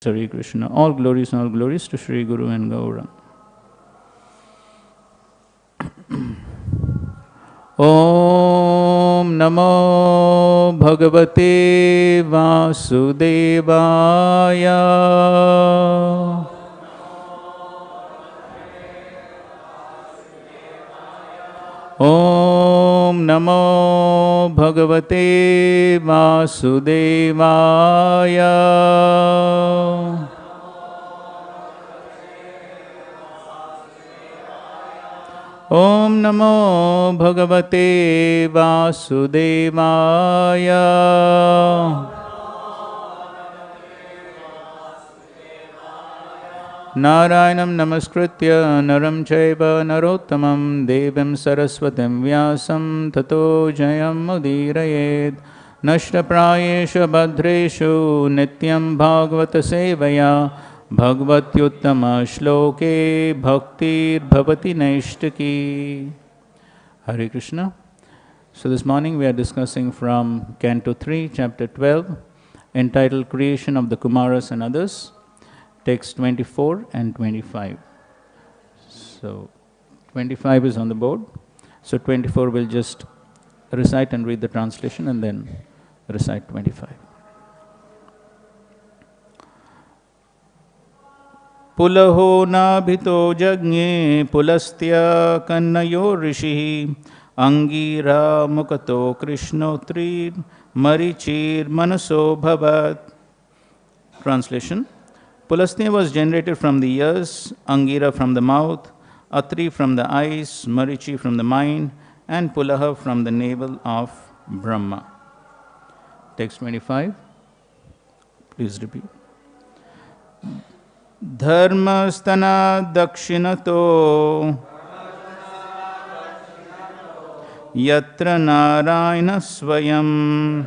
Hare Krishna. All glories to Shri Guru and Gaura. Om Namo Bhagavate Vasudevaya. Om Namo Bhagavate Vasudevaya. Om Namo Bhagavate Vasudevaya. Narayanam Namaskritya Naram Chaiva Narottamam Devim Saraswatim Vyasam Tato Jayam Mudirayed Nashtaprayesha Bhadreshu Nityam Bhagavata Sevaya Bhagavatyuttama Shloke Bhaktir Bhavati Naishtaki. Hare Krishna. So this morning we are discussing from Canto 3, Chapter 12, entitled Creation of the Kumaras and Others. Text 24 and 25. So 25 is on the board. So 24 will just recite and read the translation and then recite 25. Pulaho nābhito jajñe pulastya karṇayor ṛṣiḥ Aṅgirā mukhato kṣṇo trir marīcir manaso bhavat. Translation. Pulastya was generated from the ears, Aṅgirā from the mouth, Atri from the eyes, marīciḥ from the mind, and Pulaha from the navel of Brahma. Text 25. Please repeat. Dharmastana dakshinato yatra narayana svayam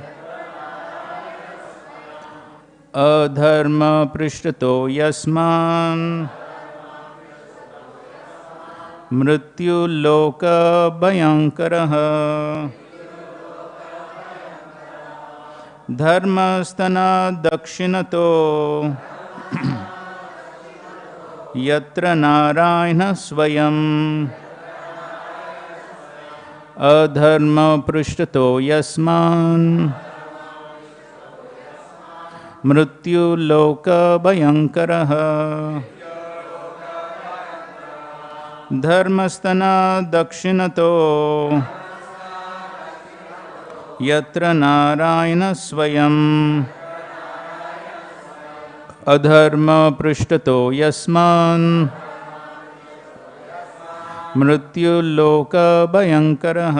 adharma prishtato yasman mrityu loka-bhayaṅkaraḥ. Dharmastana dakshinato yatra narayana svayam adharma prishtato yasman mrityu loka-bhayaṅkaraḥ. Dharmastana dakshinato yatra narayana svayam adharma prishtato yasman mrityu loka-bhayaṅkaraḥ.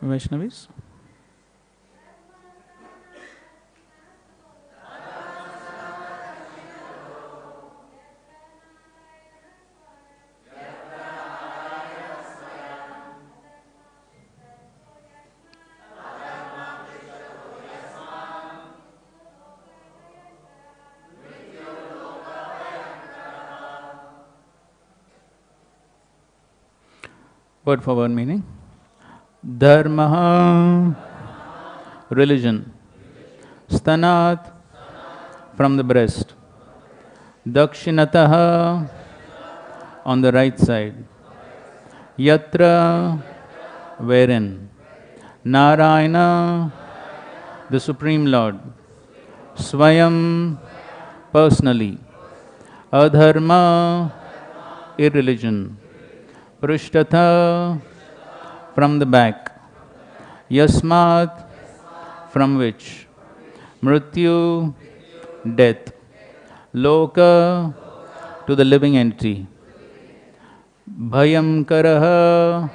Vaishnavis? Word for word meaning. Dharma, religion. Stanat, from the breast. Dakshinataha, on the right side. Yatra, wherein. Narayana, the Supreme Lord. Swayam, personally. Adharma, irreligion. Prishtatha, from the back. Yasmat, from which. Mrityu, death. Loka, to the living entity. Bhayam-karaḥ,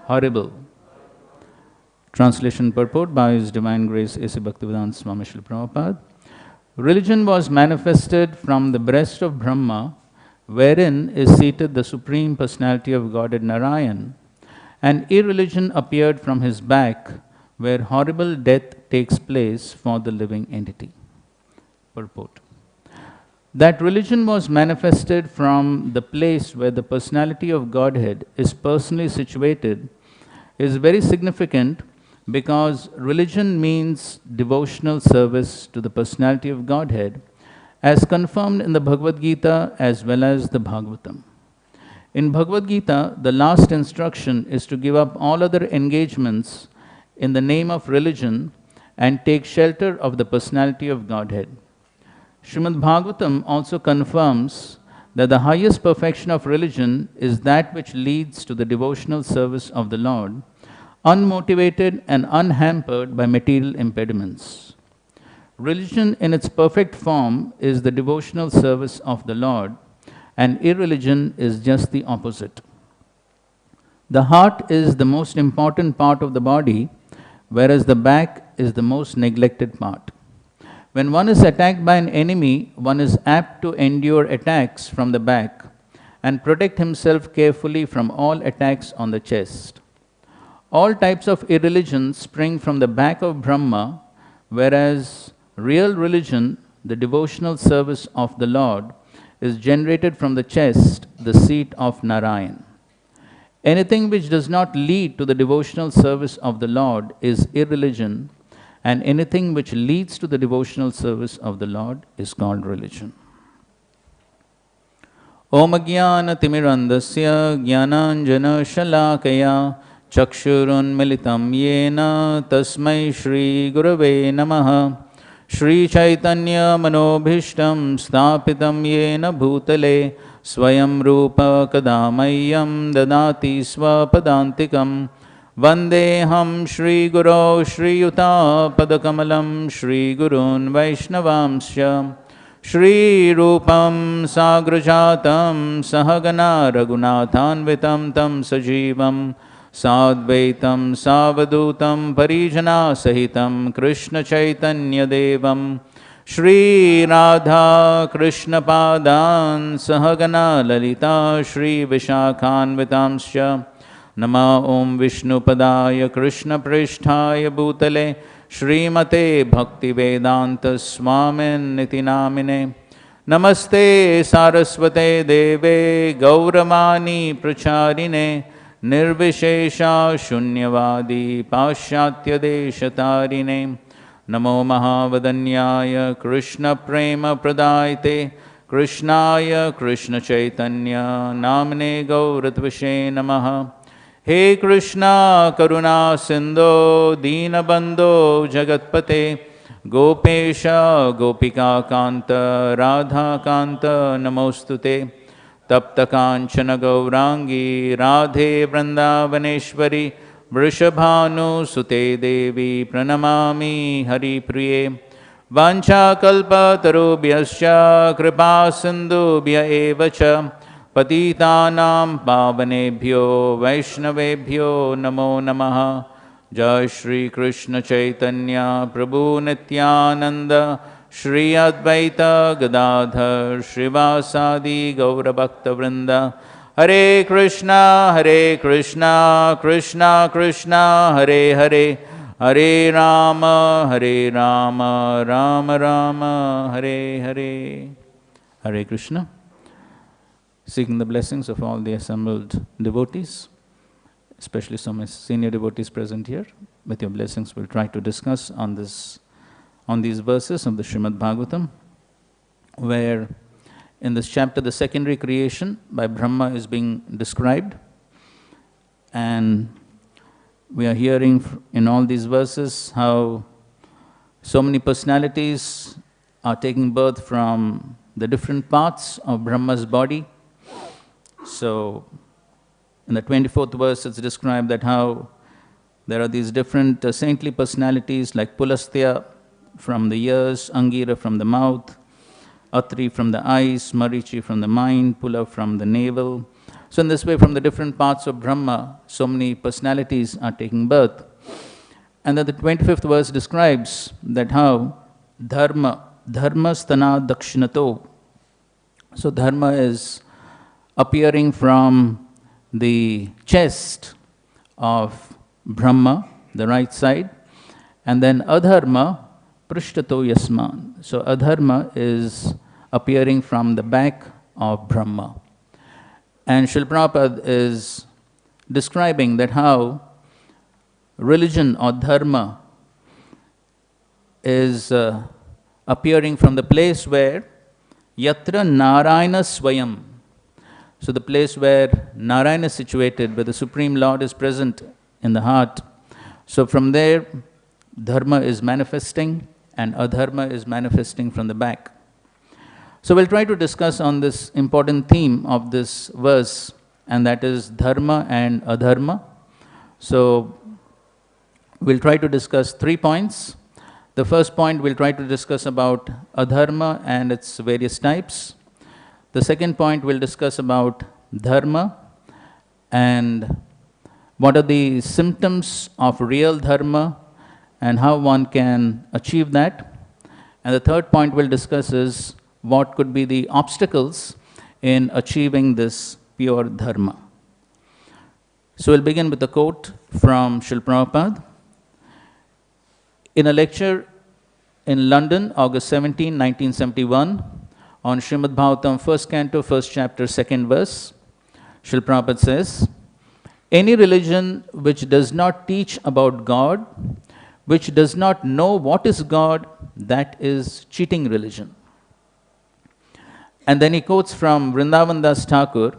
horrible. Translation purport by His Divine Grace A.C. Bhaktivedanta Swami Srila Prabhupada. Religion was manifested from the breast of Brahma, wherein is seated the Supreme Personality of Godhead Narayan, and irreligion appeared from his back, where horrible death takes place for the living entity. Purport. That religion was manifested from the place where the personality of Godhead is personally situated is very significant, because religion means devotional service to the personality of Godhead, as confirmed in the Bhagavad Gita as well as the Bhagavatam. In Bhagavad Gita, the last instruction is to give up all other engagements in the name of religion and take shelter of the personality of Godhead. Srimad Bhagavatam also confirms that the highest perfection of religion is that which leads to the devotional service of the Lord, unmotivated and unhampered by material impediments. Religion in its perfect form is the devotional service of the Lord, and irreligion is just the opposite. The heart is the most important part of the body, whereas the back is the most neglected part. When one is attacked by an enemy, one is apt to endure attacks from the back and protect himself carefully from all attacks on the chest. All types of irreligion spring from the back of Brahma, whereas real religion, the devotional service of the Lord, is generated from the chest, the seat of Narayan. Anything which does not lead to the devotional service of the Lord is irreligion, and anything which leads to the devotional service of the Lord is called religion. Om Ajnana Timirandasya Jnananjana Shalakaya Chakshurunmilitam Yena Tasmai Shri Gurave Namaha Shri Chaitanya Manobhishtam Sthapitam Yena Bhutale Swayam Rupa Kadamayyam Dadati Swapadantikam Vandeham Shri Guru Shri Yuta Padakamalam Shri Gurun Vaishnavamsya Shri Rupam Sagrajatam Sahagana Raghunathanvitam Tam Sajivam Sadvaitam Savadutam Parijana Sahitam Krishna Chaitanya Devam Shri Radha Krishna Padan Sahagana Lalita Shri Vishakhanvitamsya Nama Om Vishnu Padaya Krishna Pristhaya Bhutale Shrimate Bhakti Vedanta Swamin Niti Namine Namaste Saraswate Deve Gauramani Pracharine Nirvishesha Shunyavadi Pashyatya Deshatarine Namo Mahavadanyaya Krishna Prema Pradayate Krishnaya Krishna Chaitanya Namne Gauratvashe Namaha He Krishna Karuna Sindho Deenabandho Jagatpate Gopesha Gopika Kanta Radha Kanta Namostute Tapta Kanchana Gaurangi Radhe Vrindavaneshwari Vrishabhanu Sute Devi Pranamami Hari Priye Vancha Kalpa Tarubhyascha Kripa Sindhubhya Evacha पतितानां पावनेभ्यो वैष्णवेभ्यो नमो नमः। जय श्री कृष्ण चैतन्य प्रभु नित्यानंद श्री अद्वैत गदाधर श्रीवासादि गौरभक्तवृंद। हरे कृष्णा कृष्णा कृष्णा हरे हरे, हरे Ram Ram Ram Hare Hare. Hare Krishna. Seeking the blessings of all the assembled devotees, especially some senior devotees present here. With your blessings, we'll try to discuss on these verses of the Srimad Bhagavatam, where in this chapter the secondary creation by Brahma is being described, and we are hearing in all these verses how so many personalities are taking birth from the different parts of Brahma's body. So in the 24th verse, it's described that how there are these different saintly personalities like Pulastya from the ears, Aṅgirā from the mouth, Atri from the eyes, marīcir from the mind, Pulaha from the navel. So in this way, from the different parts of Brahma, so many personalities are taking birth. And then the 25th verse describes that how dharma stana dakshinato. So dharma is appearing from the chest of Brahma, the right side, and then adharma prishtato yasman. So adharma is appearing from the back of Brahma. And Srila Prabhupada is describing that how religion or dharma is appearing from the place where yatra Narayana swayam. So the place where Narayana is situated, where the Supreme Lord is present in the heart. So from there, dharma is manifesting and adharma is manifesting from the back. So we'll try to discuss on this important theme of this verse, and that is dharma and adharma. So we'll try to discuss 3 points. The first point, we'll try to discuss about adharma and its various types. The second point, we'll discuss about dharma and what are the symptoms of real dharma and how one can achieve that. And the third point we'll discuss is what could be the obstacles in achieving this pure dharma. So we'll begin with a quote from Srila Prabhupada. In a lecture in London, August 17, 1971, on Srimad Bhagavatam, 1st canto, 1st chapter, 2nd verse, Srila Prabhupada says, any religion which does not teach about God, which does not know what is God, that is cheating religion. And then he quotes from Vrindavan Das Thakur,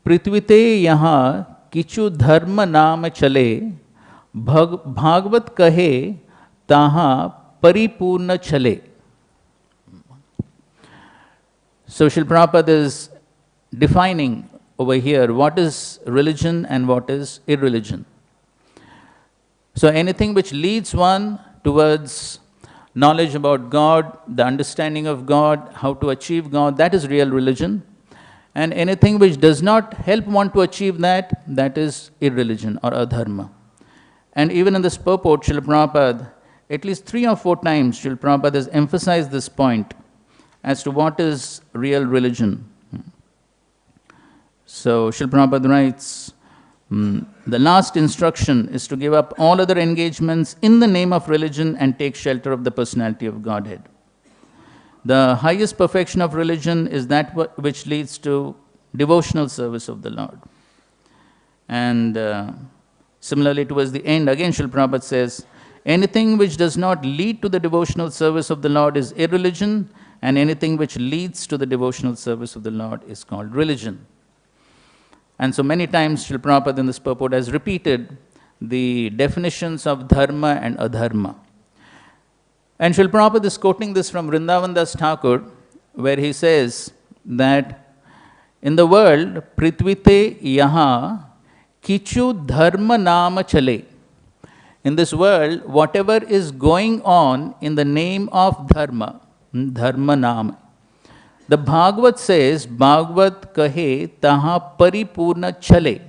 Prithvite yaha kichu dharma naam chale, Bhagavat kahe taha paripurna chale. So Srila Prabhupada is defining over here what is religion and what is irreligion. So anything which leads one towards knowledge about God, the understanding of God, how to achieve God, that is real religion. And anything which does not help one to achieve that, that is irreligion or adharma. And even in this purport, Srila Prabhupada, at least 3 or 4 times, Srila Prabhupada has emphasized this point as to what is real religion. So Srila Prabhupada writes, the last instruction is to give up all other engagements in the name of religion and take shelter of the personality of Godhead. The highest perfection of religion is that which leads to devotional service of the Lord. And similarly towards the end, again Srila Prabhupada says, anything which does not lead to the devotional service of the Lord is irreligion, and anything which leads to the devotional service of the Lord is called religion. And so many times Srila Prabhupada in this purport has repeated the definitions of dharma and adharma. And Srila Prabhupada is quoting this from Vrindavan Das Thakur, where he says that in the world, prithvite yaha kichu dharma nama chale. In this world, whatever is going on in the name of dharma, dharma nama. The Bhagavat says, Bhagavat kahe taha paripurna chale.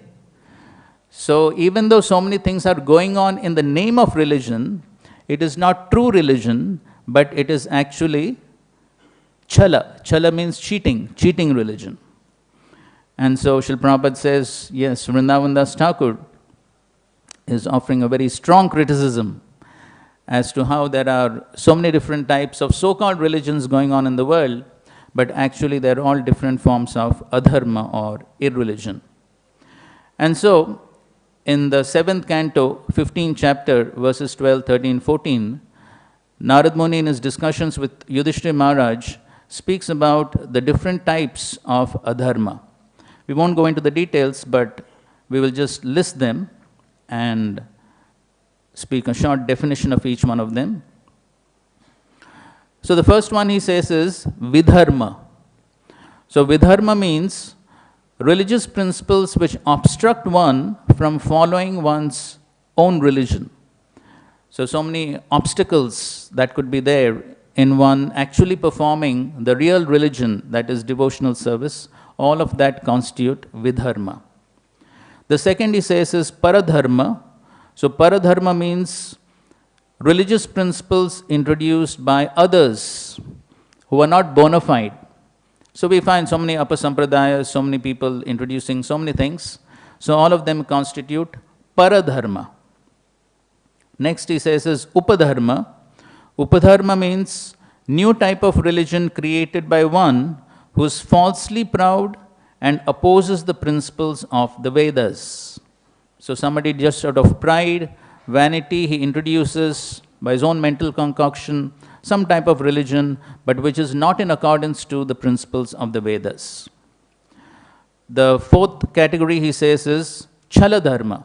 So even though so many things are going on in the name of religion, it is not true religion, but it is actually chala. Chala means cheating, cheating religion. And so Srila Prabhupada says, yes, Vrindavan Das Thakur is offering a very strong criticism as to how there are so many different types of so-called religions going on in the world, but actually they're all different forms of adharma or irreligion. And so, in the 7th canto, 15th chapter, verses 12, 13, 14, Narad Muni in his discussions with Yudhishthira Maharaj speaks about the different types of adharma. We won't go into the details, but we will just list them and speak a short definition of each one of them. So the first one he says is vidharma. So vidharma means religious principles which obstruct one from following one's own religion. So many obstacles that could be there in one actually performing the real religion, that is devotional service, all of that constitute vidharma. The second he says is paradharma. So paradharma means religious principles introduced by others who are not bona fide. So we find so many apasampradayas, so many people introducing so many things. So all of them constitute paradharma. Next he says is upadharma. Upadharma means new type of religion created by one who is falsely proud and opposes the principles of the Vedas. So somebody just out of pride, vanity, he introduces by his own mental concoction some type of religion, but which is not in accordance to the principles of the Vedas. The fourth category he says is chaladharma.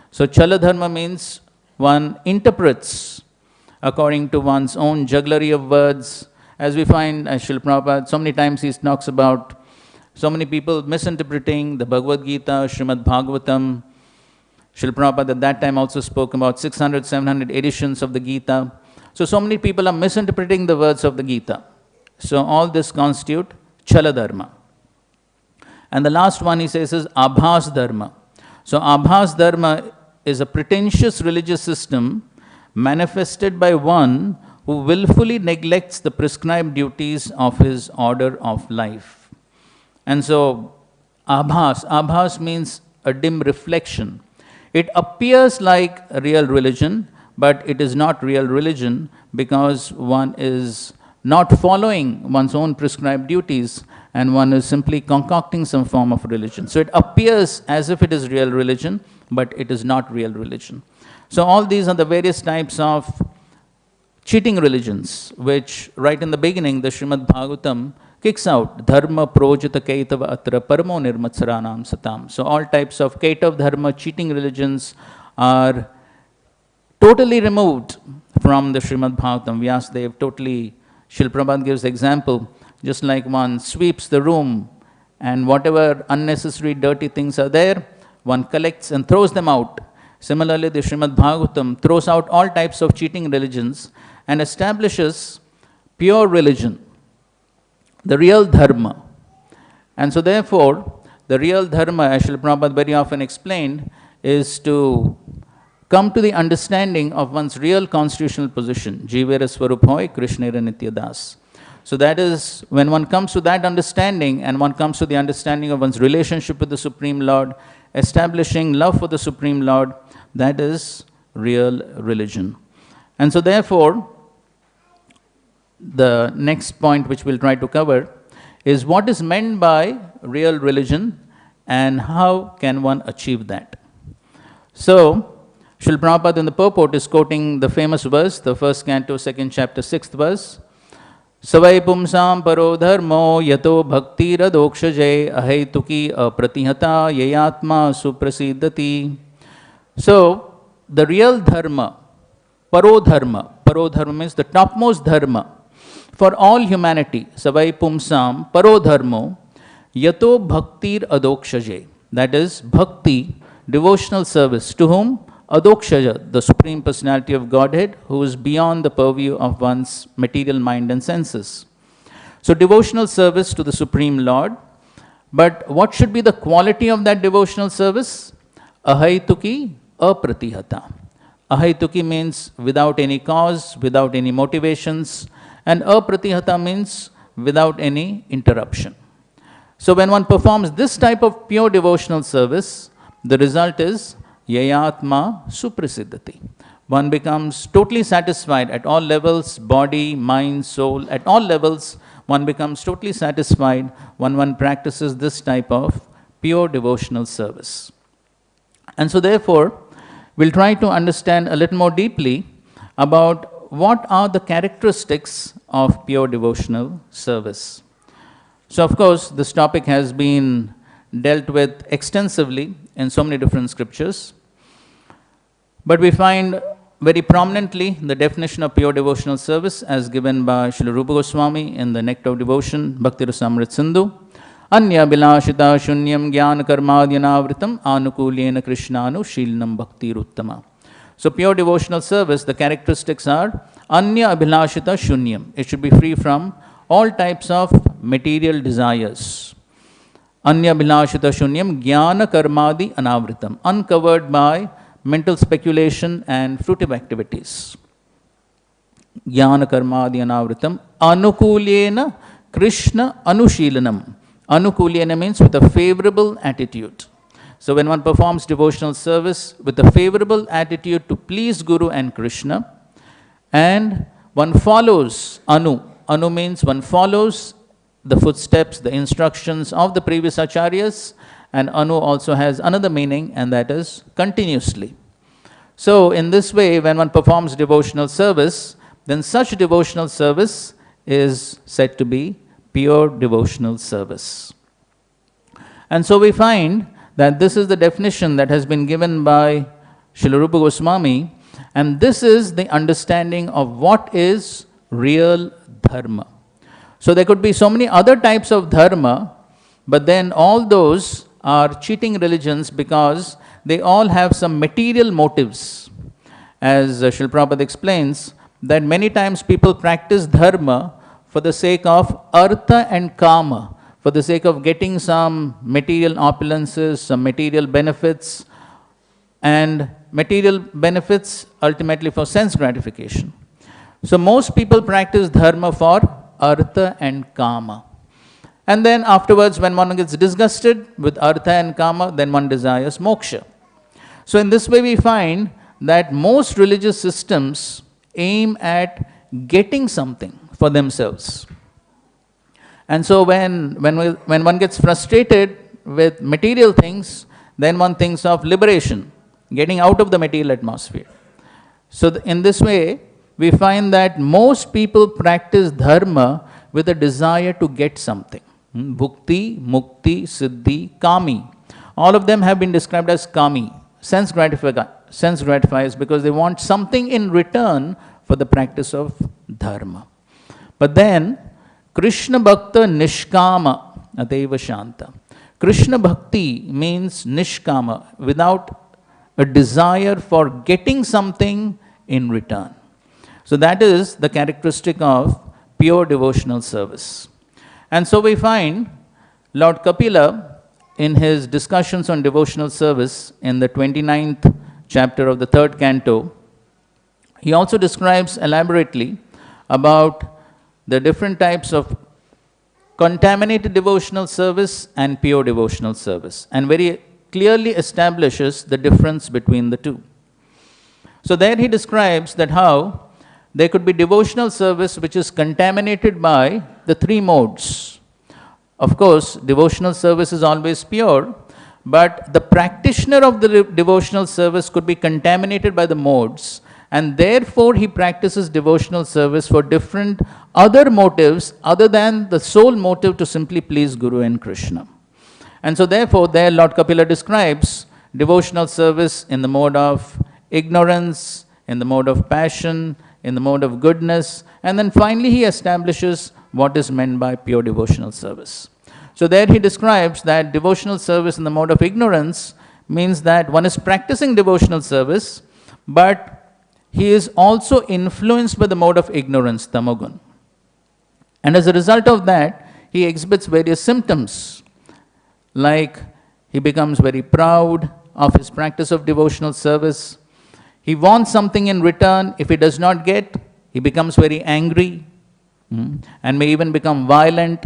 So chaladharma means one interprets according to one's own jugglery of words. As we find, as Srila Prabhupada, so many times he talks about so many people misinterpreting the Bhagavad Gita, Srimad Bhagavatam. Srila Prabhupada at that time also spoke about 600, 700 editions of the Gita. So many people are misinterpreting the words of the Gita. So all this constitute chaladharma. And the last one he says is abhas dharma. So abhas dharma is a pretentious religious system manifested by one who willfully neglects the prescribed duties of his order of life. And so abhas means a dim reflection. It appears like a real religion, but it is not real religion because one is not following one's own prescribed duties and one is simply concocting some form of religion. So it appears as if it is real religion, but it is not real religion. So all these are the various types of cheating religions, which right in the beginning, the Srimad Bhagavatam kicks out, dharma projita kaitava atra paramo nirmatsaranam satam. So all types of kaitav dharma, cheating religions are totally removed from the Srimad Bhagavatam. Vyasadeva totally, Srila Prabhupada gives example, just like one sweeps the room and whatever unnecessary dirty things are there, one collects and throws them out. Similarly, the Srimad Bhagavatam throws out all types of cheating religions and establishes pure religion, the real dharma. And so therefore, the real dharma, as Srila Prabhupada very often explained, is to come to the understanding of one's real constitutional position, Jivera Swarup Hoy, Krishnera Nitya Das. So that is, when one comes to that understanding and one comes to the understanding of one's relationship with the Supreme Lord, establishing love for the Supreme Lord, that is real religion. And so therefore, the next point which we'll try to cover is what is meant by real religion and how can one achieve that. So, Srila Prabhupada in the purport is quoting the famous verse, the first canto, second chapter, 6th verse. Savai pumsam paro dharmo yato bhakti radokshaje ahetuki apratihata yayatma suprasiddhati. So, the real dharma, paro dharma means the topmost dharma for all humanity, savai pumsam paro dharmo yato bhaktir adokshaje. That is bhakti, devotional service. To whom? Adokshaja, the Supreme Personality of Godhead, who is beyond the purview of one's material mind and senses. So devotional service to the Supreme Lord. But what should be the quality of that devotional service? Ahaituki apratihata. Ahaituki means without any cause, without any motivations, and apratihata means without any interruption. So when one performs this type of pure devotional service, the result is yayatma suprasiddhati. One becomes totally satisfied at all levels, body, mind, soul, at all levels, one becomes totally satisfied when one practices this type of pure devotional service. And so therefore, we'll try to understand a little more deeply about what are the characteristics of pure devotional service. So of course, this topic has been dealt with extensively in so many different scriptures. But we find very prominently the definition of pure devotional service as given by Srila Rupa Goswami in the Nectar of Devotion, Bhakti Rasamrit Sindhu. Anya bilashita shunyam jnana karmadyanavritam anukulyena krishnanu shilnam bhakti ruttama. So pure devotional service, the characteristics are anya abhilashita shunyam. It should be free from all types of material desires. Anya abhilashita shunyam jnana karmadi anavritam. Uncovered by mental speculation and fruitive activities. Jnana karmadi anavritam anukulyena krishna anushilanam. Anukulyena means with a favorable attitude. So when one performs devotional service with a favorable attitude to please Guru and Krishna, and one follows anu. Anu means one follows the footsteps, the instructions of the previous acharyas, and anu also has another meaning, and that is continuously. So in this way, when one performs devotional service, then such devotional service is said to be pure devotional service. And so we find that this is the definition that has been given by Srila Rupa Goswami, and this is the understanding of what is real dharma. So there could be so many other types of dharma, but then all those are cheating religions because they all have some material motives. As Srila Prabhupada explains, that many times people practice dharma for the sake of artha and kama, for the sake of getting some material opulences, some material benefits, and material benefits ultimately for sense gratification. So most people practice dharma for artha and kama. And then afterwards, when one gets disgusted with artha and kama, then one desires moksha. So in this way we find that most religious systems aim at getting something for themselves. And so when one gets frustrated with material things, then one thinks of liberation, getting out of the material atmosphere. So in this way, we find that most people practice dharma with a desire to get something. Bhukti, mukti, siddhi, kami. All of them have been described as kami, sense gratifiers, because they want something in return for the practice of dharma. But then, Krishna Bhakta Nishkama Adeva Shanta. Krishna Bhakti means Nishkama, without a desire for getting something in return. So that is the characteristic of pure devotional service. And so we find Lord Kapila in his discussions on devotional service in the 29th chapter of the 3rd canto, he also describes elaborately about the different types of contaminated devotional service and pure devotional service, and very clearly establishes the difference between the two. So there he describes that how there could be devotional service which is contaminated by the three modes. Of course, devotional service is always pure, but the practitioner of the devotional service could be contaminated by the modes, and therefore he practices devotional service for different other motives other than the sole motive to simply please Guru and Krishna. And so therefore there Lord Kapila describes devotional service in the mode of ignorance, in the mode of passion, in the mode of goodness, and then finally he establishes what is meant by pure devotional service. So there he describes that devotional service in the mode of ignorance means that one is practicing devotional service, but he is also influenced by the mode of ignorance, tamogun. And as a result of that, he exhibits various symptoms, like he becomes very proud of his practice of devotional service. He wants something in return. If he does not get, he becomes very angry and may even become violent.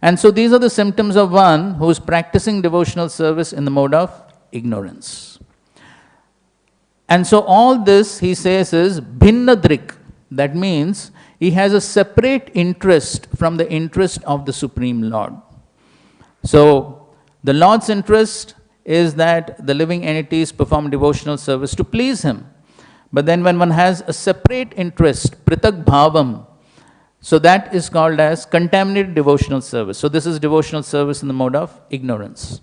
And so these are the symptoms of one who is practicing devotional service in the mode of ignorance. And so all this, he says, is bhinnadrik. That means he has a separate interest from the interest of the Supreme Lord. So the Lord's interest is that the living entities perform devotional service to please him. But then when one has a separate interest, pritak bhavam, so that is called as contaminated devotional service. So this is devotional service in the mode of ignorance.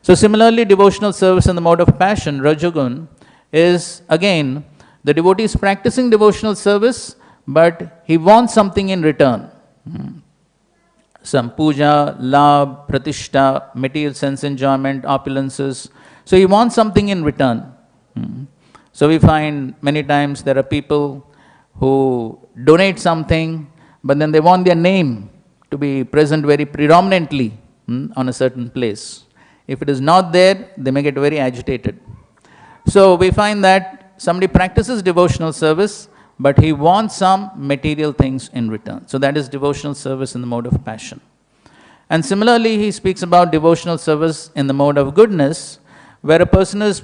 So similarly, devotional service in the mode of passion, rajagun, is again the devotee is practicing devotional service, but he wants something in return. Some puja, labh, pratishta, material sense enjoyment, opulences. So he wants something in return. So we find many times there are people who donate something, but then they want their name to be present very predominantly on a certain place. If it is not there, they may get very agitated. So we find that somebody practices devotional service, but he wants some material things in return. So that is devotional service in the mode of passion. And similarly, he speaks about devotional service in the mode of goodness, where a person is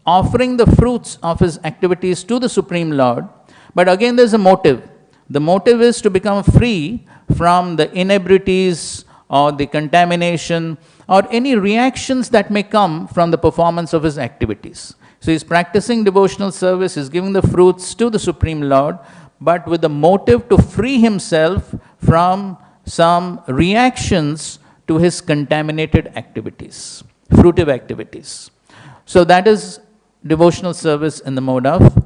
offering the fruits of his activities to the Supreme Lord, but again there's a motive. The motive is to become free from the inebrities or the contamination or any reactions that may come from the performance of his activities. So he's practicing devotional service, he's giving the fruits to the Supreme Lord, but with the motive to free himself from some reactions to his contaminated activities, fruitive activities. So that is devotional service in the mode of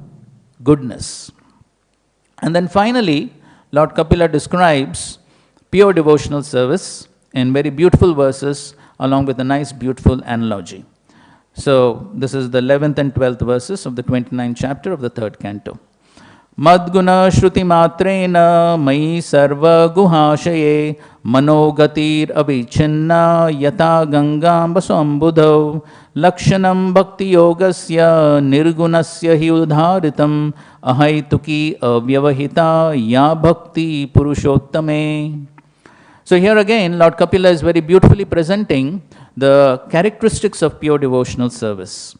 goodness. And then finally, Lord Kapila describes pure devotional service in very beautiful verses along with a nice beautiful analogy. So this is the 11th and 12th verses of the 29th chapter of the 3rd canto. Madguna shruti matrena mai sarva guhashaye manogatir avichinna yata gangam basambudhav lakshanam bhakti yogasya nirgunasya hi udharitam ahaituki avyavahita ya bhakti purushottame. So here again, Lord Kapila is very beautifully presenting the characteristics of pure devotional service.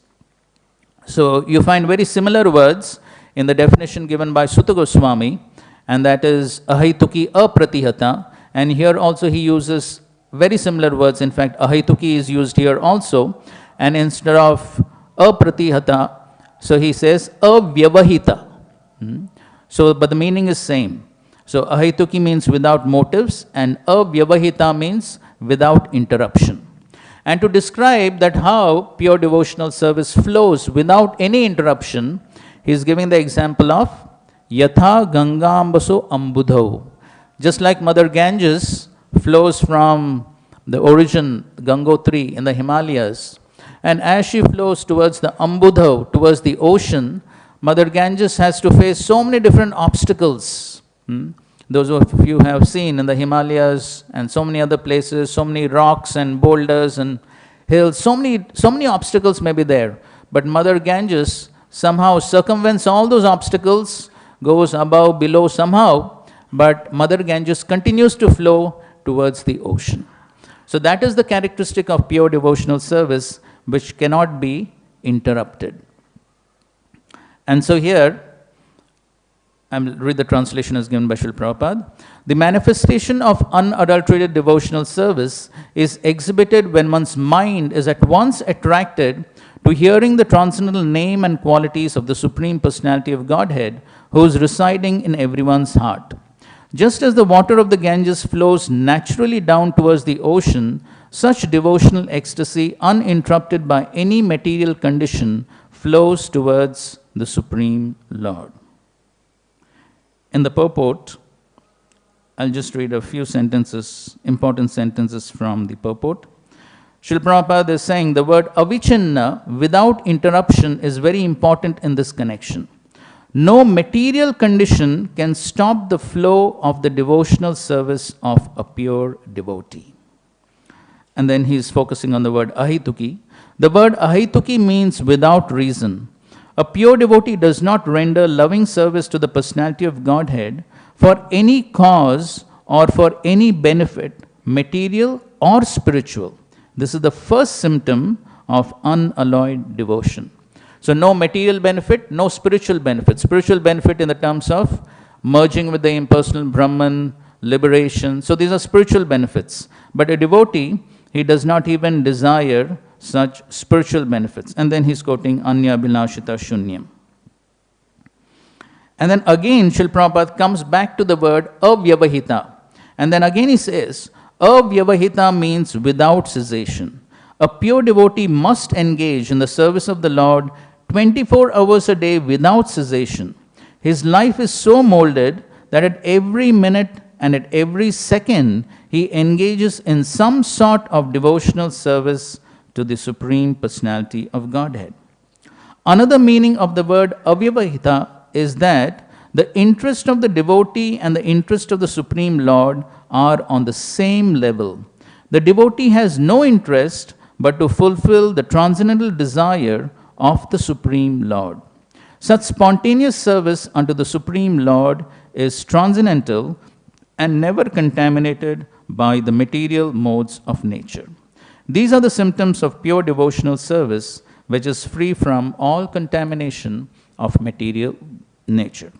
So you find very similar words in the definition given by Sutta Goswami, and that is ahaituki apratihata, and here also he uses very similar words. In fact, ahaituki is used here also, and instead of apratihata, so he says avyavahita. So, but the meaning is same. So ahaituki means without motives, and avyavahita means without interruption. And to describe that how pure devotional service flows without any interruption, he is giving the example of yatha gangambaso ambudho. Just like Mother Ganges flows from the origin, Gangotri in the Himalayas, and as she flows towards the Ambudho, towards the ocean, Mother Ganges has to face so many different obstacles. Those of you have seen in the Himalayas and so many other places, so many rocks and boulders and hills, so many obstacles may be there. But Mother Ganges somehow circumvents all those obstacles, goes above, below somehow, but Mother Ganges continues to flow towards the ocean. So that is the characteristic of pure devotional service, which cannot be interrupted. And so here, I'll read the translation as given by Srila Prabhupada. The manifestation of unadulterated devotional service is exhibited when one's mind is at once attracted to hearing the transcendental name and qualities of the Supreme Personality of Godhead, who is residing in everyone's heart. Just as the water of the Ganges flows naturally down towards the ocean, such devotional ecstasy, uninterrupted by any material condition, flows towards the Supreme Lord. In the purport, I'll just read a few sentences, important sentences from the purport. Srila Prabhupada is saying the word avichinna, without interruption, is very important in this connection. No material condition can stop the flow of the devotional service of a pure devotee. And then he is focusing on the word ahituki. The word ahituki means without reason. A pure devotee does not render loving service to the personality of Godhead for any cause or for any benefit, material or spiritual. This is the first symptom of unalloyed devotion. So no material benefit, no spiritual benefit. Spiritual benefit in the terms of merging with the impersonal Brahman, liberation. So these are spiritual benefits. But a devotee, he does not even desire such spiritual benefits. And then he's quoting Anya Bilashita Shunyam. And then again, Srila Prabhupada comes back to the word avyavahita. And then again he says, avyavahita means without cessation. A pure devotee must engage in the service of the Lord 24 hours a day without cessation. His life is so molded that at every minute and at every second, he engages in some sort of devotional service to the Supreme Personality of Godhead. Another meaning of the word avyavahita is that the interest of the devotee and the interest of the Supreme Lord are on the same level. The devotee has no interest but to fulfill the transcendental desire of the Supreme Lord. Such spontaneous service unto the Supreme Lord is transcendental and never contaminated by the material modes of nature. These are the symptoms of pure devotional service, which is free from all contamination of material nature.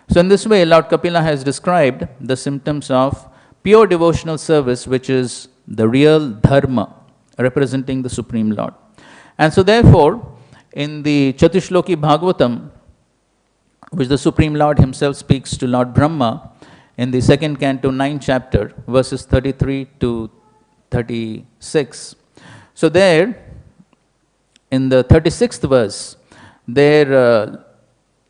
So in this way, Lord Kapila has described the symptoms of pure devotional service, which is the real dharma, representing the Supreme Lord. And so therefore, in the Chatushloki Bhagavatam, which the Supreme Lord himself speaks to Lord Brahma, in the second canto, 9th chapter, verses 33 to 36. So there, in the 36th verse, there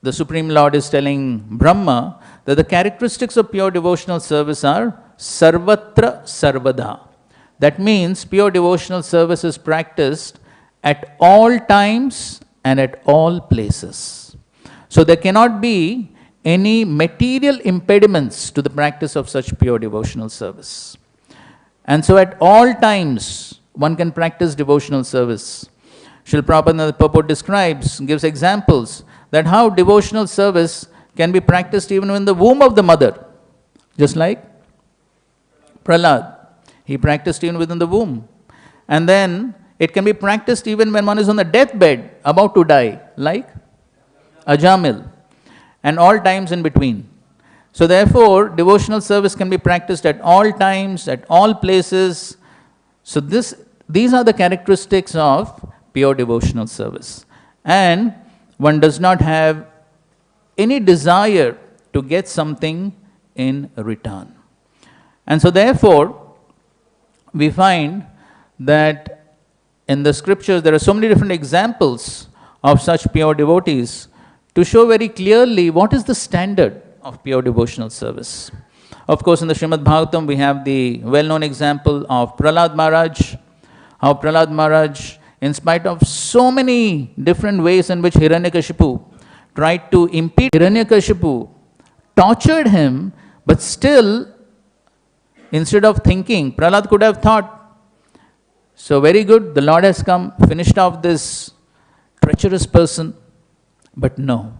the Supreme Lord is telling Brahma that the characteristics of pure devotional service are sarvatra sarvada. That means pure devotional service is practiced at all times and at all places. So there cannot be any material impediments to the practice of such pure devotional service. And so at all times, one can practice devotional service. Srila Prabhupada in the purport describes, gives examples that how devotional service can be practiced even in the womb of the mother. Just like Prahlad, he practiced even within the womb. And then it can be practiced even when one is on the deathbed, about to die, like Ajamil, and all times in between. So therefore, devotional service can be practiced at all times, at all places. So these are the characteristics of pure devotional service. And one does not have any desire to get something in return. And so therefore, we find that in the scriptures there are so many different examples of such pure devotees to show very clearly what is the standard of pure devotional service. Of course, in the Srimad Bhagavatam, we have the well-known example of Prahlad Maharaj, how Prahlad Maharaj, in spite of so many different ways in which Hiranyakashipu tried to impede Hiranyakashipu, tortured him, but still, instead of thinking, Prahlad could have thought, so very good, the Lord has come, finished off this treacherous person. But no.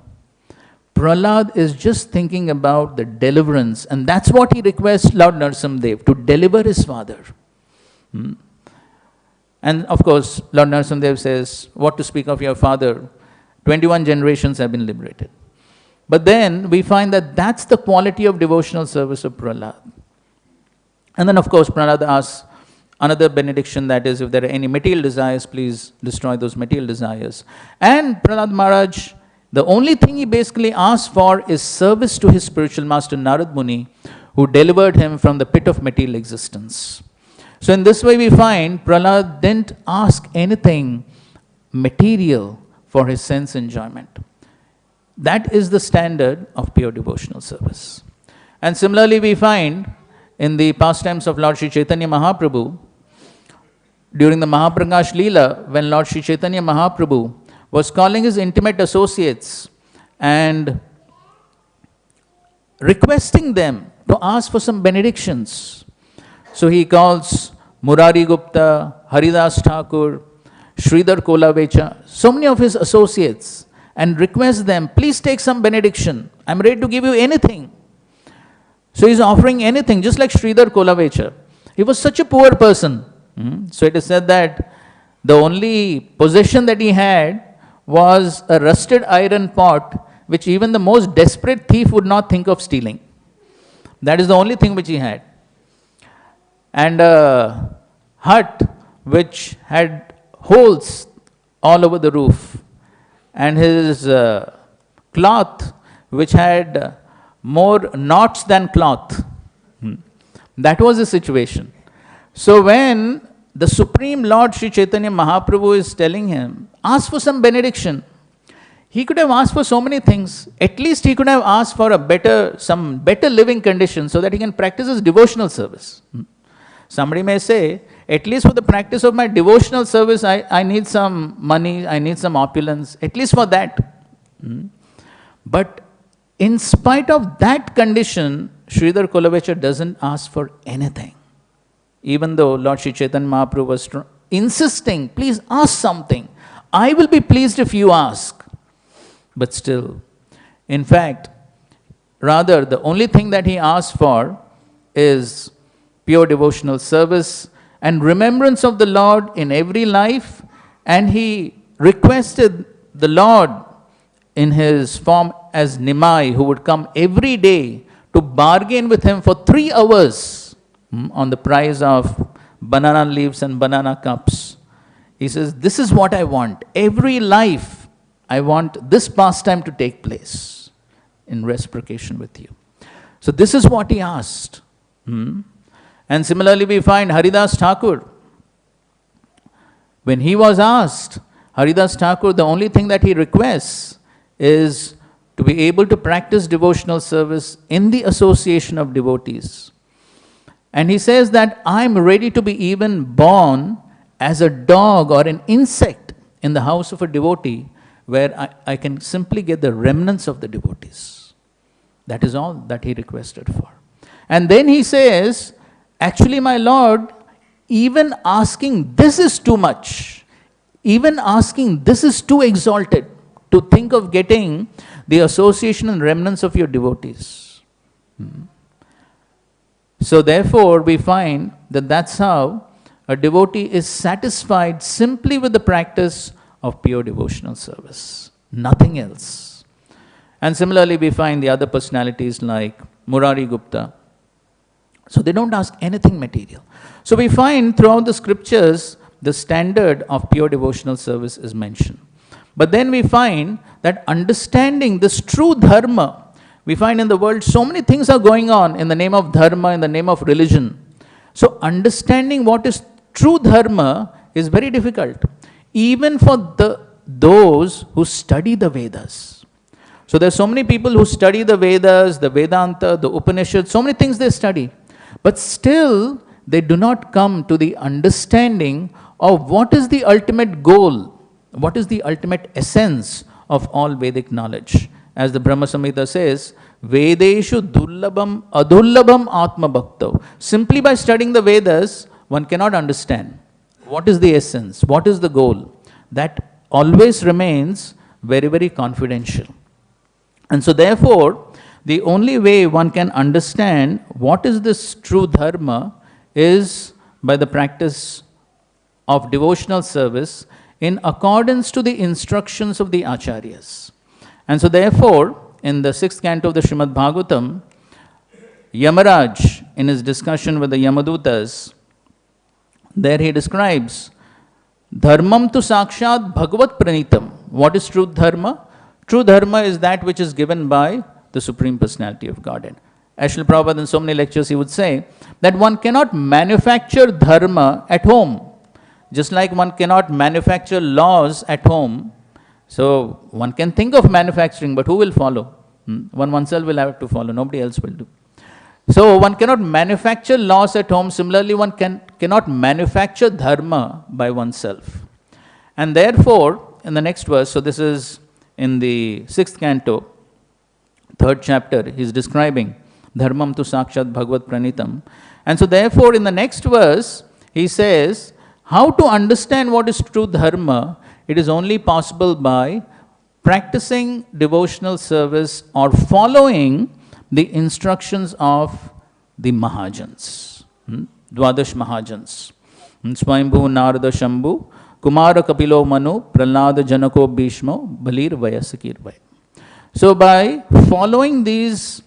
Prahlad is just thinking about the deliverance, and that's what he requests Lord Narasimhadev, to deliver his father. And of course, Lord Narasimhadev says, what to speak of your father? 21 generations have been liberated. But then we find that that's the quality of devotional service of Prahlad. And then of course, Prahlad asks another benediction, that is, if there are any material desires, please destroy those material desires. And Prahlad Maharaj, the only thing he basically asked for is service to his spiritual master Narad Muni, who delivered him from the pit of material existence. So in this way we find Prahlad didn't ask anything material for his sense enjoyment. That is the standard of pure devotional service. And similarly we find in the pastimes of Lord Sri Chaitanya Mahaprabhu, during the Mahaprakash Leela, when Lord Sri Chaitanya Mahaprabhu was calling his intimate associates and requesting them to ask for some benedictions. So he calls Murari Gupta, Haridas Thakur, Sridhar Kolavecha, so many of his associates, and requests them, please take some benediction. I'm ready to give you anything. So he's offering anything, just like Sridhar Kolavecha. He was such a poor person. So it is said that the only possession that he had was a rusted iron pot, which even the most desperate thief would not think of stealing. That is the only thing which he had. And a hut which had holes all over the roof. And his cloth which had more knots than cloth. That was the situation. So when the Supreme Lord Sri Chaitanya Mahaprabhu is telling him, ask for some benediction, he could have asked for so many things. At least he could have asked for some better living conditions so that he can practice his devotional service. Somebody may say, at least for the practice of my devotional service, I need some money, I need some opulence, at least for that. But in spite of that condition, Sridhar Kolavecha doesn't ask for anything. Even though Lord Sri Chaitanya Mahaprabhu was insisting, please ask something. I will be pleased if you ask. But still, in fact, rather the only thing that he asked for is pure devotional service and remembrance of the Lord in every life. And he requested the Lord in his form as Nimai, who would come every day to bargain with him for 3 hours on the price of banana leaves and banana cups. He says, this is what I want. Every life, I want this pastime to take place in reciprocation with you. So this is what he asked. And similarly, we find Haridas Thakur. When he was asked, Haridas Thakur, the only thing that he requests is to be able to practice devotional service in the association of devotees. And he says that I'm ready to be even born as a dog or an insect in the house of a devotee where I can simply get the remnants of the devotees. That is all that he requested for. And then he says, actually, my Lord, even asking this is too much. Even asking this is too exalted to think of getting the association and remnants of your devotees. So therefore, we find that that's how a devotee is satisfied simply with the practice of pure devotional service. Nothing else. And similarly, we find the other personalities like Murari Gupta. So they don't ask anything material. So we find throughout the scriptures, the standard of pure devotional service is mentioned. But then we find that understanding this true dharma, we find in the world so many things are going on in the name of dharma, in the name of religion. So understanding what is true dharma is very difficult, even for those who study the Vedas. So there are so many people who study the Vedas, the Vedanta, the Upanishads, so many things they study. But still, they do not come to the understanding of what is the ultimate goal, what is the ultimate essence of all Vedic knowledge. As the Brahma Samhita says, Vedeshu dullabham adullabham atma bhakto. Simply by studying the Vedas, one cannot understand what is the essence, what is the goal. That always remains very, very confidential. And so therefore, the only way one can understand what is this true dharma is by the practice of devotional service in accordance to the instructions of the acharyas. And so therefore, in the 6th canto of the Srimad Bhagavatam, Yamaraj, in his discussion with the Yamadutas, there he describes, Dharmam tu sakshat bhagavat pranitam. What is true dharma? True dharma is that which is given by the Supreme Personality of Godhead. As Srila Prabhupada in so many lectures, he would say that one cannot manufacture dharma at home. Just like one cannot manufacture laws at home. So one can think of manufacturing, but who will follow? Oneself will have to follow, nobody else will do. So one cannot manufacture laws at home. Similarly, one cannot manufacture dharma by oneself. And therefore, in the next verse, so this is in the 6th canto third chapter, he is describing dharmam tu sakshat bhagavat pranitam. And so therefore in the next verse, he says, how to understand what is true dharma, it is only possible by practicing devotional service or following the instructions of the Mahajans, Dvadash Mahajans. Swayambhu Narada Shambhu, Kumara Kapilo Manu, Prahlada Janako Bhishmo, Balir Vayasakir Vay. So by following these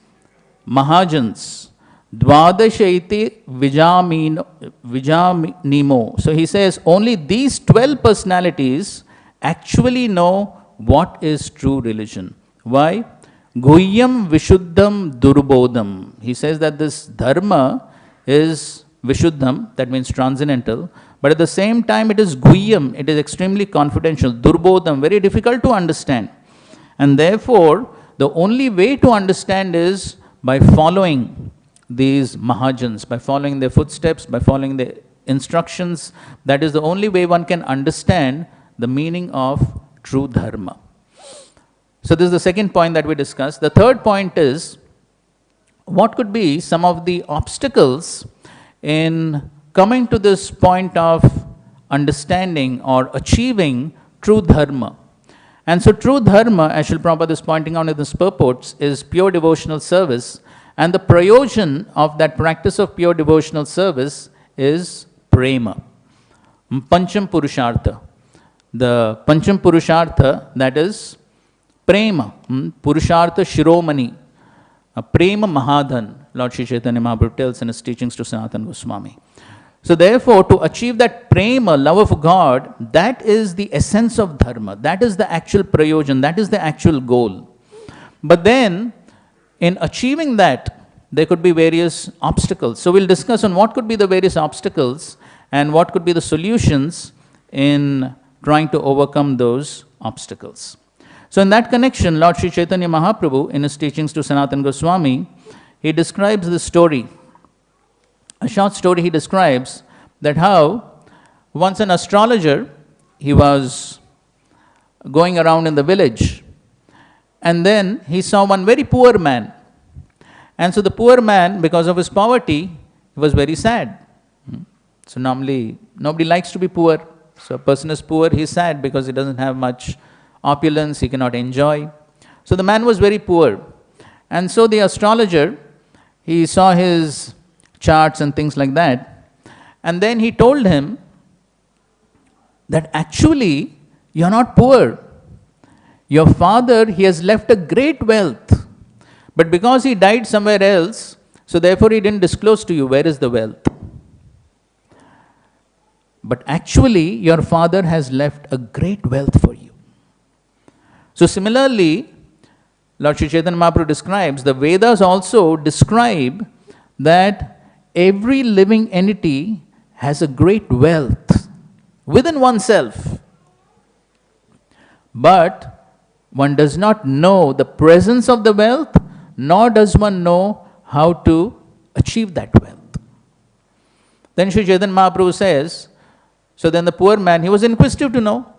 Mahajans, Dvadashaiti Vijamnimo. So he says only these 12 personalities actually know what is true religion. Why? Guhyam Vishuddham Durbodham. He says that this dharma is Vishuddham, that means transcendental, but at the same time it is Guhyam, it is extremely confidential. Durbodham, very difficult to understand. And therefore, the only way to understand is by following these Mahajans, by following their footsteps, by following their instructions. That is the only way one can understand the meaning of true dharma. So this is the second point that we discussed. The third point is, what could be some of the obstacles in coming to this point of understanding or achieving true dharma? And so true dharma, as Srila Prabhupada is pointing out in this purports, is pure devotional service. And the prayojan of that practice of pure devotional service is prema, pancham purushartha. The pancham purushartha, that is prema, purushartha shiromani, prema mahadhan, Lord Sri Chaitanya Mahaprabhu tells in his teachings to Sanatana Goswami. So therefore, to achieve that prema, love of God, that is the essence of dharma. That is the actual prayojan, that is the actual goal. But then, in achieving that, there could be various obstacles. So we'll discuss on what could be the various obstacles and what could be the solutions in trying to overcome those obstacles. So in that connection, Lord Sri Chaitanya Mahaprabhu, in his teachings to Sanatana Goswami, he describes this story. A short story he describes that how once an astrologer, he was going around in the village, and then he saw one very poor man. And so the poor man, because of his poverty, he was very sad. So normally, nobody likes to be poor. So a person is poor, he is sad because he doesn't have much opulence, he cannot enjoy. So the man was very poor. And so the astrologer, he saw his charts and things like that. And then he told him that actually, you're not poor. Your father, he has left a great wealth. But because he died somewhere else, so therefore he didn't disclose to you where is the wealth. But actually, your father has left a great wealth for you. So similarly, Lord Sri Chaitanya Mahaprabhu describes, the Vedas also describe that every living entity has a great wealth within oneself. But one does not know the presence of the wealth, nor does one know how to achieve that wealth. Then Sri Chaitanya Mahaprabhu says, so then the poor man, he was inquisitive to know,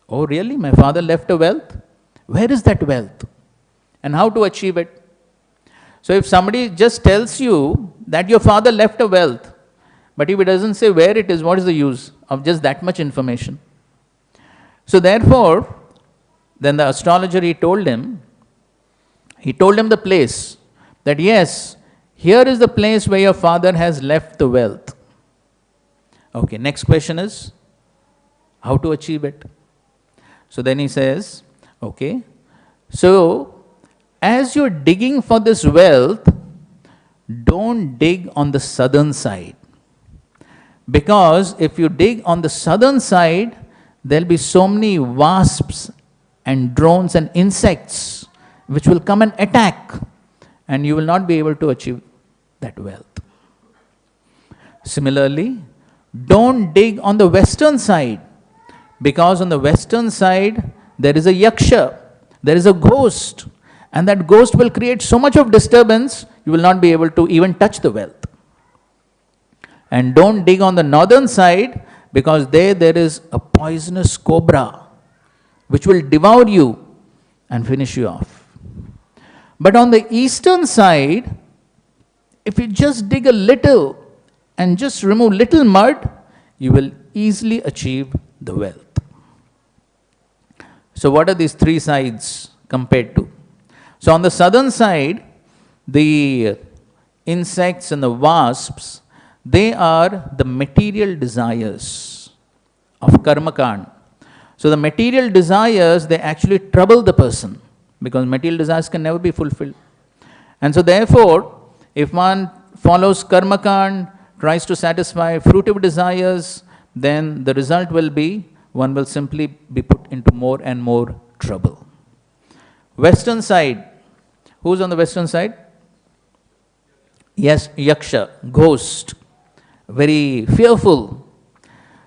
oh really, my father left a wealth? Where is that wealth? And how to achieve it? So if somebody just tells you that your father left a wealth, but if he doesn't say where it is, what is the use of just that much information? So therefore, then the astrologer, he told him the place, that yes, here is the place where your father has left the wealth. Okay, next question is, how to achieve it? So then he says, okay, so as you're digging for this wealth, don't dig on the southern side. Because if you dig on the southern side, there'll be so many wasps and drones and insects which will come and attack, and you will not be able to achieve that wealth. Similarly, don't dig on the western side, because on the western side there is a yaksha, there is a ghost, and that ghost will create so much of disturbance, you will not be able to even touch the wealth. And don't dig on the northern side, because there is a poisonous cobra which will devour you and finish you off. But on the eastern side, if you just dig a little and just remove little mud, you will easily achieve the wealth. So what are these three sides compared to? So on the southern side, the insects and the wasps, they are the material desires of karma-kand. So the material desires, they actually trouble the person, because material desires can never be fulfilled. And so therefore, if one follows karma-kand, tries to satisfy fruitive desires, then the result will be one will simply be put into more and more trouble. Western side. Who's on the western side? Yes, yaksha, ghost. Very fearful.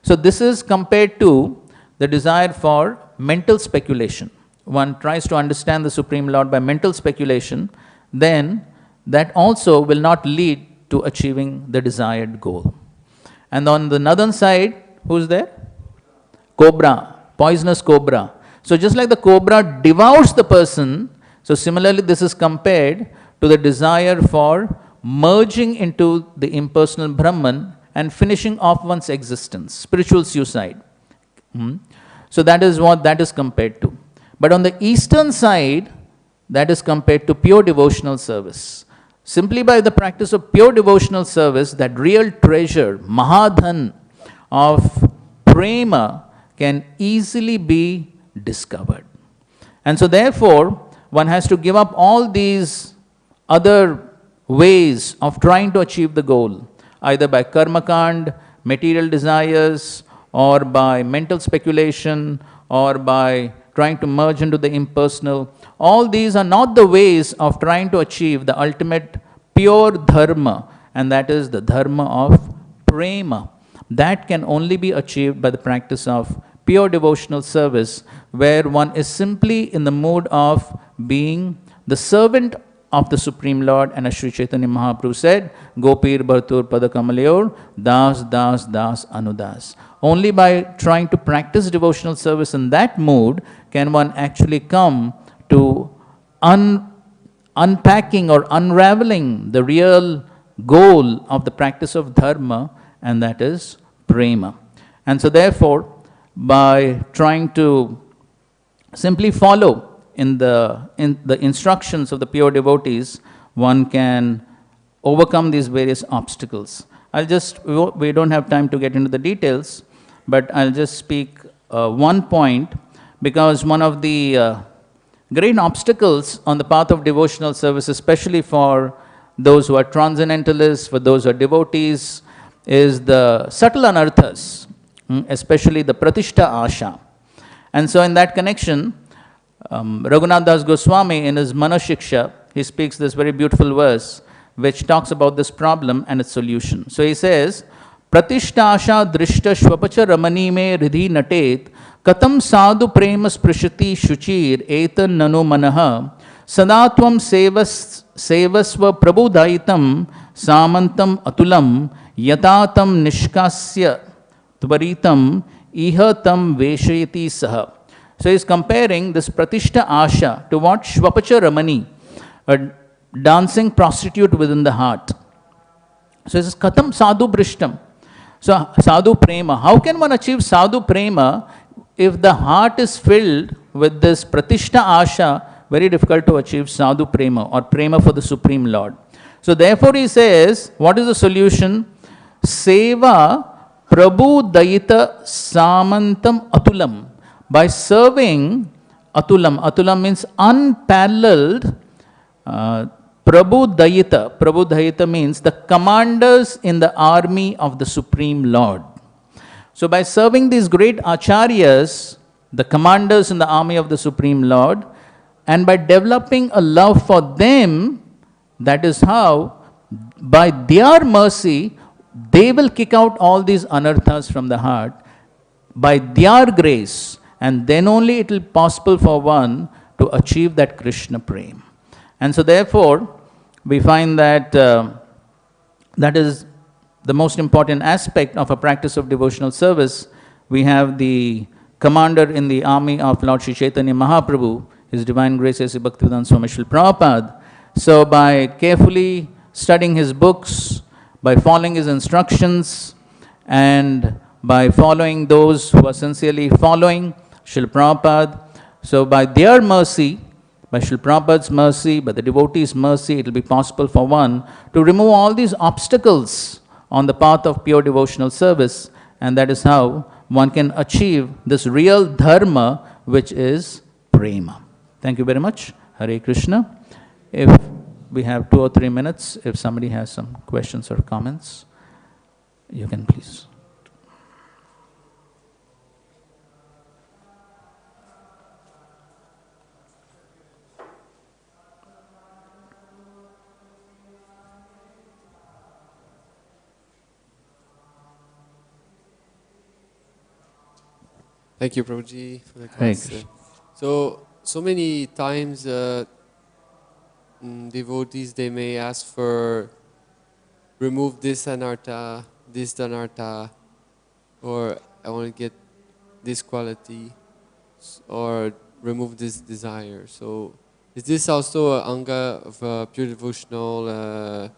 So this is compared to the desire for mental speculation. One tries to understand the Supreme Lord by mental speculation, then that also will not lead to achieving the desired goal. And on the northern side, who's there? Cobra, poisonous cobra. So just like the cobra devours the person, so similarly this is compared to the desire for merging into the impersonal Brahman and finishing off one's existence, spiritual suicide. So that is what that is compared to. But on the eastern side, that is compared to pure devotional service. Simply by the practice of pure devotional service, that real treasure, mahadhan of prema, can easily be discovered. And so therefore, one has to give up all these other ways of trying to achieve the goal, either by karma-kand, material desires, or by mental speculation, or by trying to merge into the impersonal. All these are not the ways of trying to achieve the ultimate pure dharma, and that is the dharma of prema. That can only be achieved by the practice of pure devotional service, where one is simply in the mood of being the servant of the Supreme Lord. And as Sri Chaitanya Mahaprabhu said, Gopir Bhartur Padakamalayur Das Das Das Anudas. Only by trying to practice devotional service in that mood can one actually come to unpacking or unraveling the real goal of the practice of dharma, and that is prema. And so therefore, by trying to simply follow in the instructions of the pure devotees, one can overcome these various obstacles. We don't have time to get into the details, but I'll just speak one point, because one of the great obstacles on the path of devotional service, especially for those who are transcendentalists, for those who are devotees, is the subtle anarthas, especially the pratishta asha. And so in that connection, Raghunath Das Goswami in his Manashiksha, he speaks this very beautiful verse which talks about this problem and its solution. So he says, Pratishta asha drishta shvapacha ramani me ridhi natet katam sadhu prema sprishati shuchir etan nano manaha sadatvam sevasva prabudaitam samantam atulam yatatam nishkasya tvaritam ihatam veshayati saha. So he is comparing this pratishta asha to what? Shvapacha ramani, a dancing prostitute within the heart. So he says, katam sadhu brishtam. So sadhu prema. How can one achieve sadhu prema if the heart is filled with this pratishta asha? Very difficult to achieve sadhu prema or prema for the Supreme Lord. So therefore he says, what is the solution? Seva prabhu dayita samantam atulam. By serving atulam, atulam means unparalleled, prabhu dayita. Prabhu dayita means the commanders in the army of the Supreme Lord. So by serving these great acharyas, the commanders in the army of the Supreme Lord, and by developing a love for them, that is how, by their mercy, they will kick out all these anarthas from the heart, by their grace, and then only it will be possible for one to achieve that Krishna prema. And so therefore, we find that that is the most important aspect of a practice of devotional service. We have the commander in the army of Lord Sri Chaitanya Mahaprabhu, His Divine Grace A.C. Bhaktivedanta Swami Srila Prabhupada, So by carefully studying his books, by following his instructions, and by following those who are sincerely following Srila Prabhupada, so by their mercy, by Srila Prabhupada's mercy, by the devotees' mercy, it will be possible for one to remove all these obstacles on the path of pure devotional service, and that is how one can achieve this real dharma, which is prema. Thank you very much. Hare Krishna. If we have 2 or 3 minutes, if somebody has some questions or comments, you can please. Thank you, Prabhuji, for the class. So many times devotees, they may ask for remove this anartha, this dhanartha, or I want to get this quality, or remove this desire. So is this also an anga of pure devotional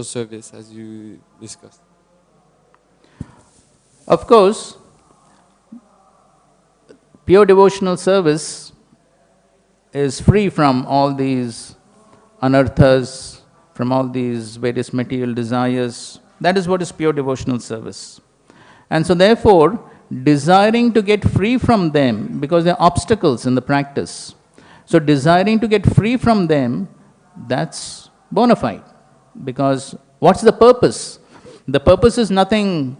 service, as you discussed? Of course, pure devotional service is free from all these anarthas, from all these various material desires. That is what is pure devotional service. And so therefore, desiring to get free from them, because there are obstacles in the practice, so desiring to get free from them, that's bona fide. Because what's the purpose? The purpose is nothing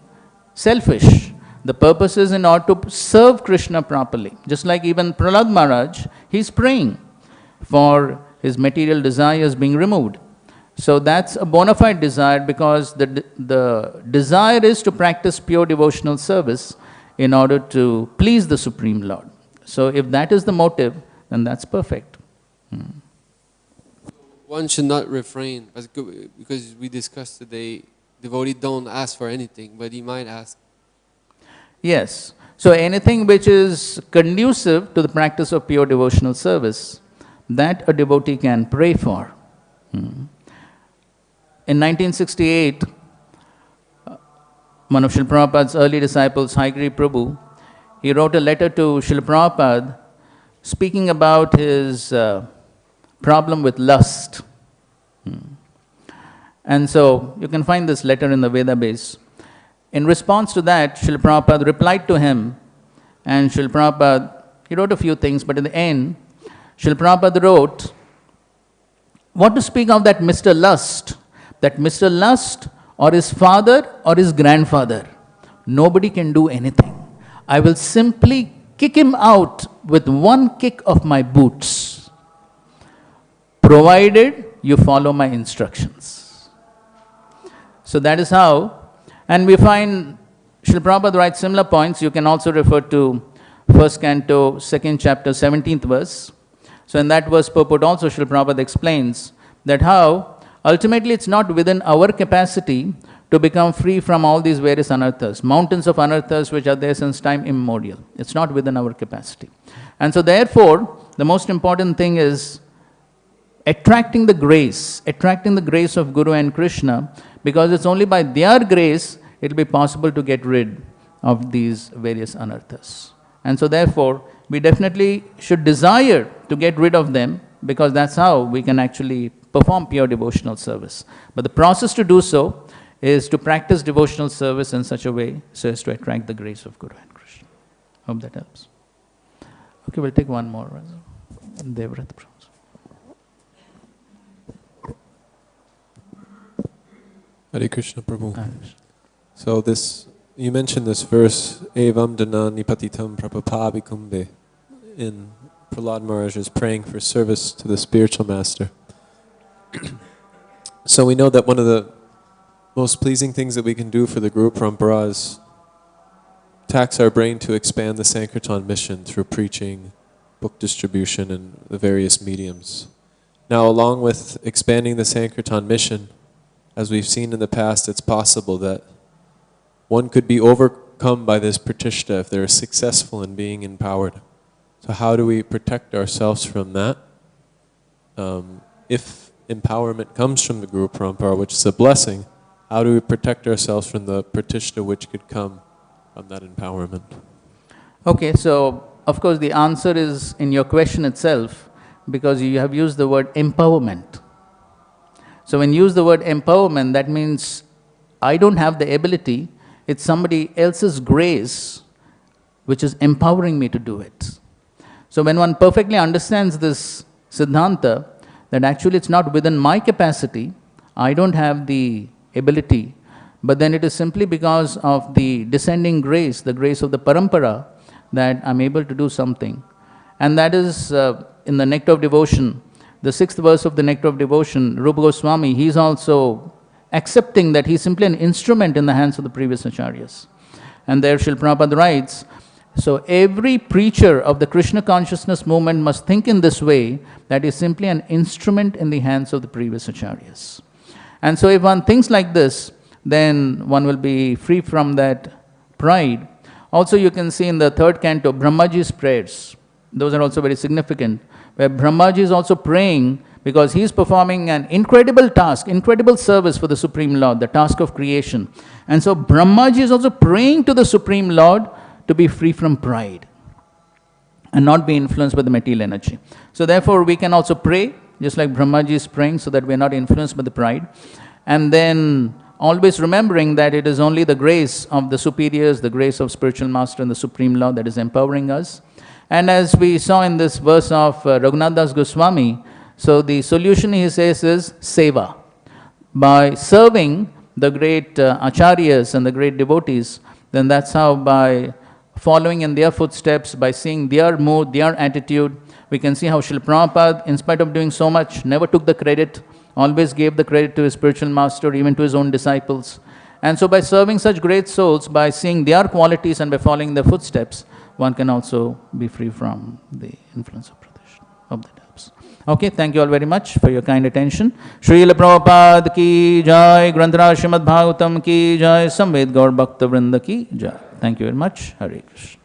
selfish. The purpose is in order to serve Krishna properly. Just like even Prahlad Maharaj, he's praying for his material desires being removed. So that's a bona fide desire, because the desire is to practice pure devotional service in order to please the Supreme Lord. So if that is the motive, then that's perfect. One should not refrain, because we discussed today, devotee don't ask for anything, but he might ask. Yes. So anything which is conducive to the practice of pure devotional service, that a devotee can pray for. In 1968, one of Srila Prabhupada's early disciples, Haigiri Prabhu, he wrote a letter to Srila Prabhupada speaking about his problem with lust. And so you can find this letter in the Veda base. In response to that, Srila Prabhupada replied to him, and Srila Prabhupada, he wrote a few things, but in the end, Srila Prabhupada wrote, what to speak of that Mr. Lust? That Mr. Lust or his father or his grandfather, nobody can do anything. I will simply kick him out with one kick of my boots, provided you follow my instructions. So that is how. And we find Srila Prabhupada writes similar points. You can also refer to 1st Canto, 2nd chapter, 17th verse. So in that verse purport also Srila Prabhupada explains that how ultimately it's not within our capacity to become free from all these various anarthas, mountains of anarthas which are there since time immemorial. It's not within our capacity. And so therefore, the most important thing is attracting the grace of Guru and Krishna, because it's only by their grace it will be possible to get rid of these various anarthas. And so therefore, we definitely should desire to get rid of them, because that's how we can actually perform pure devotional service. But the process to do so is to practice devotional service in such a way so as to attract the grace of Guru and Krishna. Hope that helps. Okay, we'll take one more. Devrat. Hare Krishna, Prabhu. So you mentioned this verse, Evam dana nipatitam prapapavikumbe, in Prahlad Maharaj is praying for service to the spiritual master. So we know that one of the most pleasing things that we can do for the Guru Parampara is tax our brain to expand the Sankirtan mission through preaching, book distribution, and the various mediums. Now, along with expanding the Sankirtan mission, as we've seen in the past, it's possible that one could be overcome by this pratishta if they're successful in being empowered. So how do we protect ourselves from that? if empowerment comes from the Guru Parampara, which is a blessing, how do we protect ourselves from the pratishta which could come from that empowerment? Okay, so of course the answer is in your question itself, because you have used the word empowerment. So when you use the word empowerment, that means I don't have the ability, it's somebody else's grace which is empowering me to do it. So when one perfectly understands this Siddhanta, that actually it's not within my capacity, I don't have the ability, but then it is simply because of the descending grace, the grace of the parampara, that I'm able to do something. And that is in the Nectar of Devotion, the 6th verse of the Nectar of Devotion, Rupa Goswami, he's also accepting that he's simply an instrument in the hands of the previous acharyas. And there Srila Prabhupada writes, so every preacher of the Krishna consciousness movement must think in this way, that is simply an instrument in the hands of the previous acharyas. And so if one thinks like this, then one will be free from that pride. Also you can see in the 3rd canto, Brahmaji's prayers. Those are also very significant, where Brahmaji is also praying because he is performing an incredible task, incredible service for the Supreme Lord, the task of creation. And so Brahmaji is also praying to the Supreme Lord to be free from pride and not be influenced by the material energy. So therefore we can also pray, just like Brahmaji is praying, so that we are not influenced by the pride. And then always remembering that it is only the grace of the superiors, the grace of spiritual master and the Supreme Lord that is empowering us. And as we saw in this verse of Raghunath Das Goswami, so the solution he says is seva. By serving the great acharyas and the great devotees, then that's how, by following in their footsteps, by seeing their mood, their attitude, we can see how Srila Prabhupada, in spite of doing so much, never took the credit, always gave the credit to his spiritual master, even to his own disciples. And so by serving such great souls, by seeing their qualities and by following their footsteps, one can also be free from the influence of pradeshna, of the depths. Okay, thank you all very much for your kind attention. Srila Prabhupada ki jai, Granthara Srimad Bhagavatam ki jai, Samved Gaur Bhakta Vrinda ki jai. Thank you very much. Hare Krishna.